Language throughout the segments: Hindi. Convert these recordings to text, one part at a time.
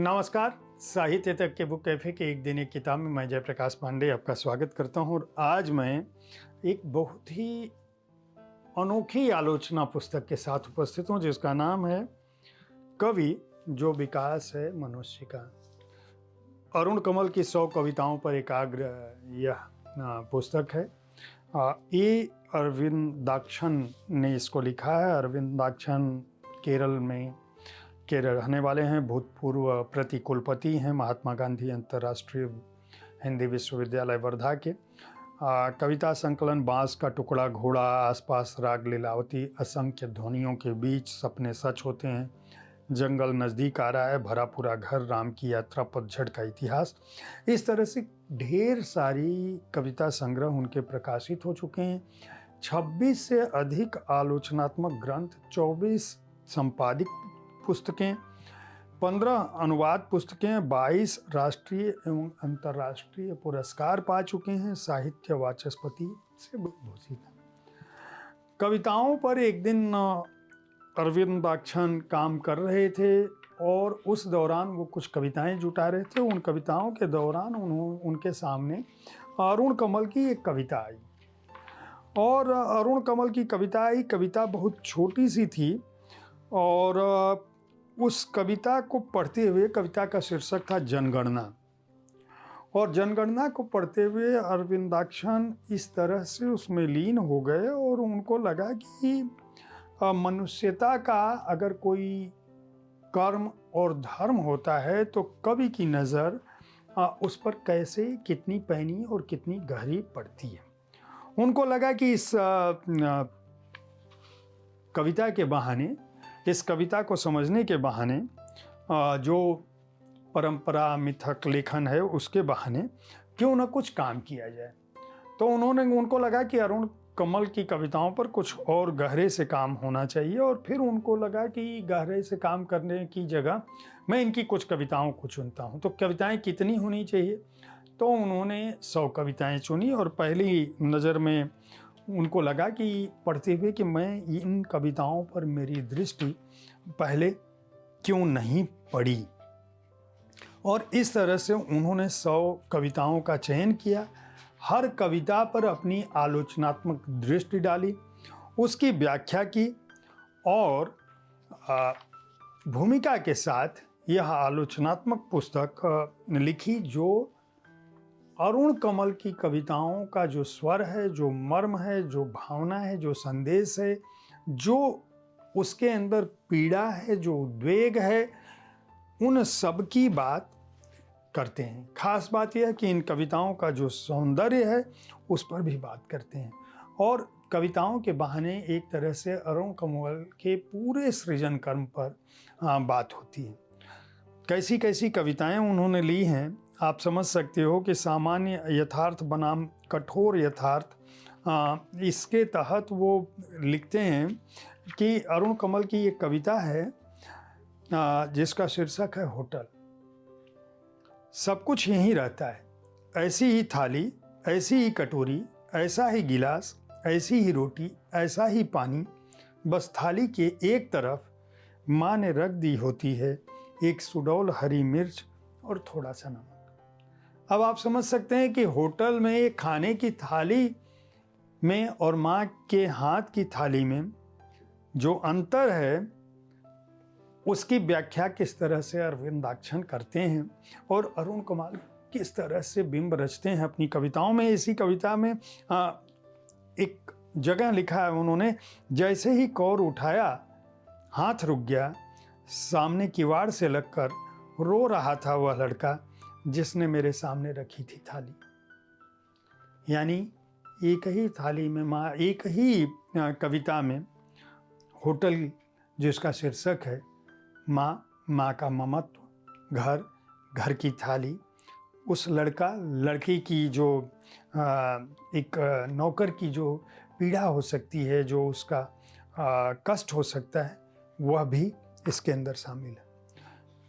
नमस्कार। साहित्य तक के बुक कैफे के एक दिन एक किताब में मैं जयप्रकाश पांडे आपका स्वागत करता हूं। और आज मैं एक बहुत ही अनोखी आलोचना पुस्तक के साथ उपस्थित हूं जिसका नाम है कवि जो विकास है मनुष्य का। अरुण कमल की 100 कविताओं पर एकाग्र यह पुस्तक है। ए अरविंदाक्षन ने इसको लिखा है। अरविंदाक्षन केरल रहने वाले हैं, भूतपूर्व प्रति कुलपति हैं महात्मा गांधी अंतर्राष्ट्रीय हिंदी विश्वविद्यालय वर्धा के। कविता संकलन बांस का टुकड़ा, घोड़ा, आसपास राग लीलावती, असंख्य ध्वनियों के बीच सपने सच होते हैं, जंगल नज़दीक आ रहा है, भरा पूरा घर, राम की यात्रा, पतझड़ का इतिहास। इस तरह से ढेर सारी कविता संग्रह उनके प्रकाशित हो चुके हैं। 26 से अधिक आलोचनात्मक ग्रंथ, 24 संपादित पुस्तकें, 15 अनुवाद पुस्तकें, 22 राष्ट्रीय एवं अंतर्राष्ट्रीय पुरस्कार पा चुके हैं, साहित्य वाचस्पति से भूषित हैं। कविताओं पर एक दिन अरविंदाक्षन काम कर रहे थे और उस दौरान वो कुछ कविताएं जुटा रहे थे। उन कविताओं के दौरान उनके सामने अरुण कमल की एक कविता आई और अरुण कमल की कविता बहुत छोटी सी थी और उस कविता को पढ़ते हुए, कविता का शीर्षक था जनगणना, और जनगणना को पढ़ते हुए अरविंदाक्षन इस तरह से उसमें लीन हो गए और उनको लगा कि मनुष्यता का अगर कोई कर्म और धर्म होता है तो कवि की नज़र उस पर कैसे, कितनी पैनी और कितनी गहरी पड़ती है। उनको लगा कि इस कविता के बहाने, इस कविता को समझने के बहाने, जो परंपरा मिथक लेखन है उसके बहाने क्यों न कुछ काम किया जाए। तो उनको लगा कि अरुण कमल की कविताओं पर कुछ और गहरे से काम होना चाहिए और फिर उनको लगा कि गहरे से काम करने की जगह मैं इनकी कुछ कविताओं को चुनता हूँ। तो कविताएं कितनी होनी चाहिए? तो उन्होंने 100 कविताएं चुनी और पहली नज़र में उनको लगा कि पढ़ते हुए कि मैं इन कविताओं पर मेरी दृष्टि पहले क्यों नहीं पड़ी, और इस तरह से उन्होंने 100 कविताओं का चयन किया। हर कविता पर अपनी आलोचनात्मक दृष्टि डाली, उसकी व्याख्या की और भूमिका के साथ यह आलोचनात्मक पुस्तक लिखी जो अरुण कमल की कविताओं का जो स्वर है, जो मर्म है, जो भावना है, जो संदेश है, जो उसके अंदर पीड़ा है, जो उद्वेग है, उन सब की बात करते हैं। खास बात यह है कि इन कविताओं का जो सौंदर्य है उस पर भी बात करते हैं और कविताओं के बहाने एक तरह से अरुण कमल के पूरे सृजन कर्म पर बात होती है। कैसी कैसी कविताएं उन्होंने ली हैं, आप समझ सकते हो कि सामान्य यथार्थ बनाम कठोर यथार्थ, इसके तहत वो लिखते हैं कि अरुण कमल की एक कविता है जिसका शीर्षक है होटल। सब कुछ यहीं रहता है, ऐसी ही थाली, ऐसी ही कटोरी, ऐसा ही गिलास, ऐसी ही रोटी, ऐसा ही पानी, बस थाली के एक तरफ माँ ने रख दी होती है एक सुडौल हरी मिर्च और थोड़ा सा नमक। अब आप समझ सकते हैं कि होटल में एक खाने की थाली में और माँ के हाथ की थाली में जो अंतर है उसकी व्याख्या किस तरह से अरविंदाक्षन करते हैं और अरुण कमल किस तरह से बिंब रचते हैं अपनी कविताओं में। इसी कविता में एक जगह लिखा है उन्होंने, जैसे ही कौर उठाया हाथ रुक गया, सामने किवाड़ से लगकर रो रहा था वह लड़का जिसने मेरे सामने रखी थी थाली। यानी एक ही थाली में माँ, एक ही कविता में होटल जिसका शीर्षक है, माँ का ममत्व, घर की थाली, उस लड़की की जो एक नौकर की जो पीड़ा हो सकती है, जो उसका कष्ट हो सकता है, वह भी इसके अंदर शामिल है।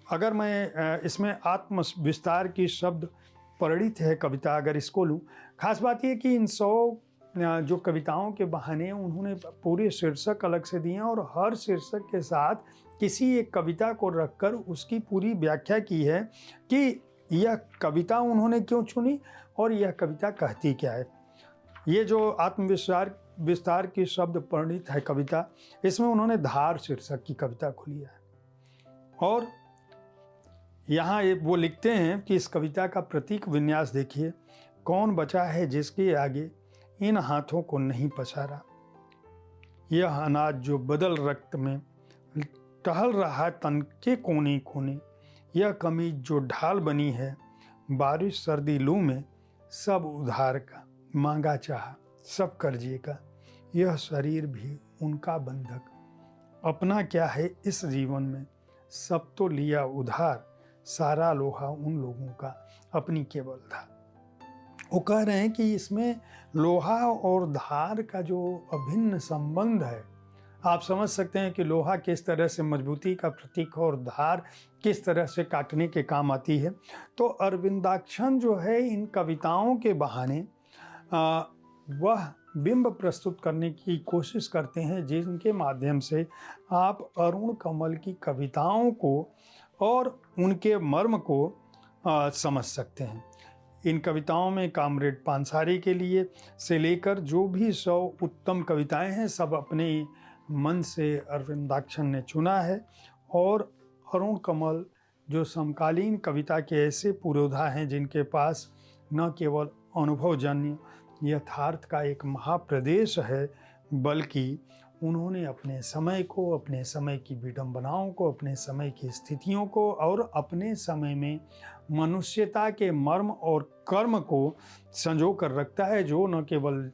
अगर मैं इसमें आत्म विस्तार की शब्द परिणित है कविता, अगर इसको लूँ, खास बात यह कि इन 100 जो कविताओं के बहाने उन्होंने पूरे शीर्षक अलग से दिए हैं और हर शीर्षक के साथ किसी एक कविता को रखकर उसकी पूरी व्याख्या की है कि यह कविता उन्होंने क्यों चुनी और यह कविता कहती क्या है। ये जो विस्तार की शब्द परिणित है कविता, इसमें उन्होंने धार शीर्षक की कविता को लिया है और यहाँ वो लिखते हैं कि इस कविता का प्रतीक विन्यास देखिए, कौन बचा है जिसके आगे इन हाथों को नहीं पसारा, यह अनाज जो बदल रक्त में टहल रहा तन के कोने कोने, यह कमीज जो ढाल बनी है बारिश सर्दी लू में, सब उधार का मांगा चाहा सब कर्जे का, यह शरीर भी उनका बंधक, अपना क्या है इस जीवन में, सब तो लिया उधार, सारा लोहा उन लोगों का अपनी केवल था। वो कह रहे हैं कि इसमें लोहा और धार का जो अभिन्न संबंध है, आप समझ सकते हैं कि लोहा किस तरह से मजबूती का प्रतीक है और धार किस तरह से काटने के काम आती है। तो अरविंदाक्षन जो है इन कविताओं के बहाने वह बिंब प्रस्तुत करने की कोशिश करते हैं जिनके माध्यम से आप अरुण कमल की कविताओं को और उनके मर्म को समझ सकते हैं। इन कविताओं में कामरेड पानसारी के लिए से लेकर जो भी 100 उत्तम कविताएं हैं, सब अपने मन से अरविंदाक्षन ने चुना है और अरुण कमल जो समकालीन कविता के ऐसे पुरोधा हैं जिनके पास न केवल अनुभवजन्य यथार्थ का एक महाप्रदेश है, बल्कि उन्होंने अपने समय को, अपने समय की विडंबनाओं को, अपने समय की स्थितियों को और अपने समय में मनुष्यता के मर्म और कर्म को संजो कर रखता है, जो न केवल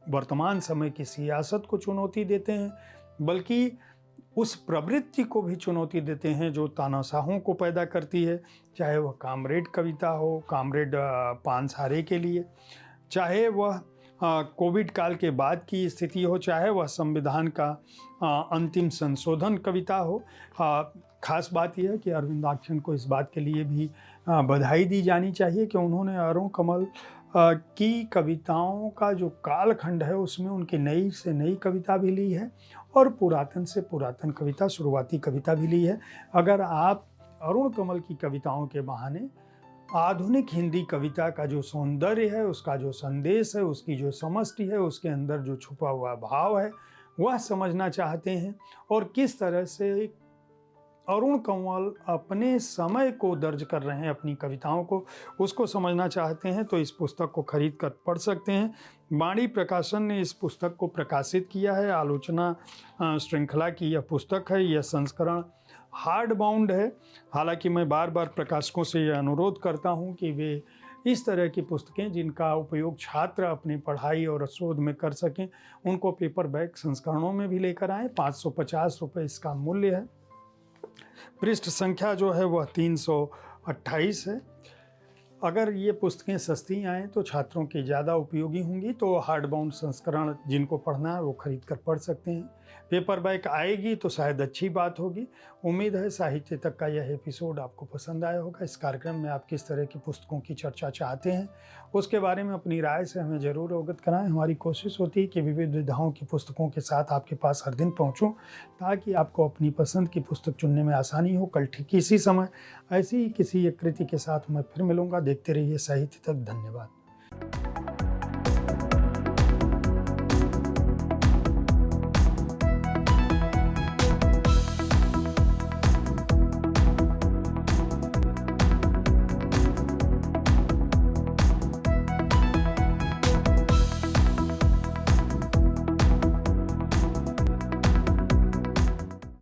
वर्तमान समय की सियासत को चुनौती देते हैं बल्कि उस प्रवृत्ति को भी चुनौती देते हैं जो तानाशाहों को पैदा करती है, चाहे वह कामरेड कविता हो, कामरेड पानसारे के लिए, चाहे वह कोविड काल के बाद की स्थिति हो, चाहे वह संविधान का अंतिम संशोधन कविता हो। खास बात यह है कि अरविंदाक्षन को इस बात के लिए भी बधाई दी जानी चाहिए कि उन्होंने अरुण कमल की कविताओं का जो कालखंड है उसमें उनकी नई से नई कविता भी ली है और पुरातन से पुरातन कविता, शुरुआती कविता भी ली है। अगर आप अरुण कमल की कविताओं के बहाने आधुनिक हिंदी कविता का जो सौंदर्य है, उसका जो संदेश है, उसकी जो समष्टि है, उसके अंदर जो छुपा हुआ भाव है, वह समझना चाहते हैं और किस तरह से अरुण कमल अपने समय को दर्ज कर रहे हैं अपनी कविताओं को, उसको समझना चाहते हैं तो इस पुस्तक को खरीद कर पढ़ सकते हैं। बाणी प्रकाशन ने इस पुस्तक को प्रकाशित किया है। आलोचना श्रृंखला की यह पुस्तक है। यह संस्करण हार्ड बाउंड है। हालांकि मैं बार बार प्रकाशकों से यह अनुरोध करता हूं कि वे इस तरह की पुस्तकें जिनका उपयोग छात्र अपनी पढ़ाई और शोध में कर सकें, उनको पेपर बैक संस्करणों में भी लेकर आएँ। 550 रुपये इसका मूल्य है। पृष्ठ संख्या जो है वह 328 है। अगर ये पुस्तकें सस्ती आएँ तो छात्रों की ज़्यादा उपयोगी होंगी, तो हार्ड बाउंड संस्करण जिनको पढ़ना है वो खरीद कर पढ़ सकते हैं। पेपर बैक आएगी तो शायद अच्छी बात होगी। उम्मीद है साहित्य तक का यह एपिसोड आपको पसंद आया होगा। इस कार्यक्रम में आप किस तरह की पुस्तकों की चर्चा चाहते हैं, उसके बारे में अपनी राय से हमें ज़रूर अवगत कराएं। हमारी कोशिश होती है कि विविध विधाओं की पुस्तकों के साथ आपके पास हर दिन पहुँचूँ, ताकि आपको अपनी पसंद की पुस्तक चुनने में आसानी हो। कल ठीक इसी समय ऐसी ही किसी एक कृति के साथ मैं फिर मिलूँगा। देखते रहिए साहित्य तक। धन्यवाद।